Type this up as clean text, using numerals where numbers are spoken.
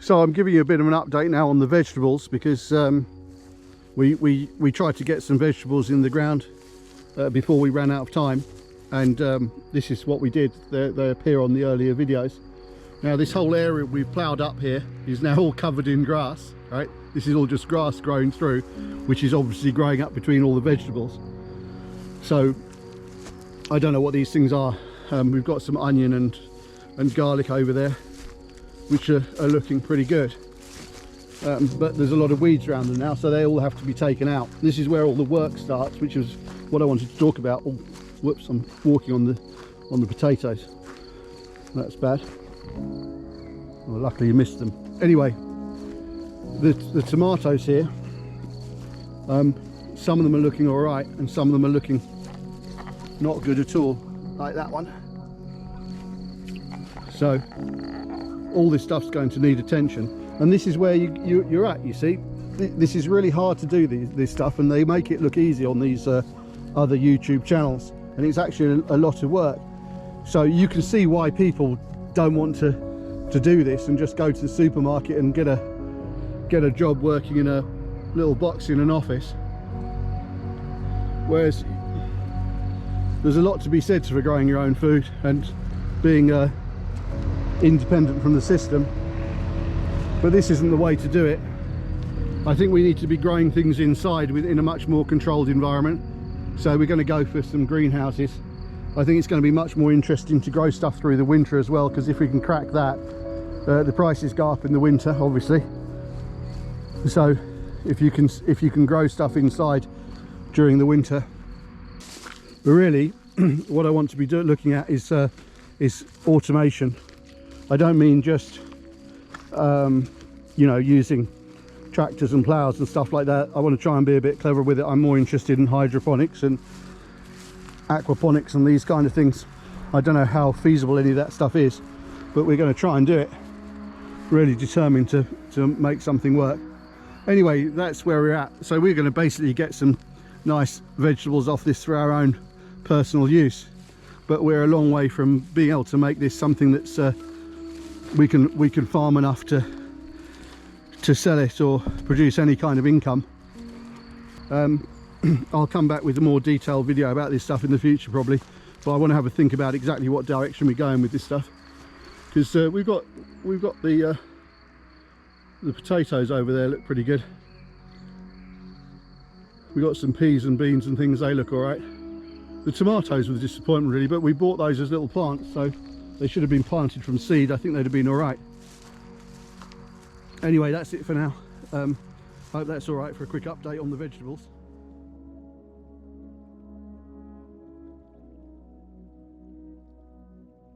So I'm giving you a bit of an update now on the vegetables because we tried to get some vegetables in the ground before we ran out of time, and this is what we did. They appear on the earlier videos. Now this whole area we've ploughed up here is now all covered in grass, right? This is all just grass growing through, which is obviously growing up between all the vegetables. So I don't know what these things are. We've got some onion and garlic over there, which are looking pretty good. But there's a lot of weeds around them now, so they all have to be taken out. This is where all the work starts, which is what I wanted to talk about. Oh, whoops, I'm walking on the potatoes. That's bad. Well, luckily you missed them. Anyway, the tomatoes here, some of them are looking all right, and some of them are looking not good at all, like that one. So all this stuff's going to need attention, and this is where you're at. You see, this is really hard to do this stuff, and they make it look easy on these other YouTube channels, and it's actually a lot of work. So you can see why people don't want to do this and just go to the supermarket and get a job working in a little box in an office. Whereas there's a lot to be said for growing your own food and being independent from the system, but this isn't the way to do it. I think we need to be growing things inside in a much more controlled environment. So we're going to go for some greenhouses. I think it's going to be much more interesting to grow stuff through the winter as well, because if we can crack that, the prices go up in the winter, obviously. So if you can grow stuff inside during the winter. But really, what I want to be looking at is automation. I don't mean just you know, using tractors and plows and stuff like that. I want to try and be a bit clever with it. I'm more interested in hydroponics and aquaponics and these kind of things. I don't know how feasible any of that stuff is, but we're going to try and do it. Really determined to make something work. Anyway, that's where we're at. So we're going to basically get some nice vegetables off this for our own personal use, but we're a long way from being able to make this something that's we can farm enough to sell it or produce any kind of income. I'll come back with a more detailed video about this stuff in the future probably, but I want to have a think about exactly what direction we're going with this stuff, because we've got the potatoes over there look pretty good. We got some peas and beans and things, they look all right. The tomatoes were a disappointment really, but we bought those as little plants, so they should have been planted from seed. I think they'd have been all right. Anyway, that's it for now. Hope that's all right for a quick update on the vegetables.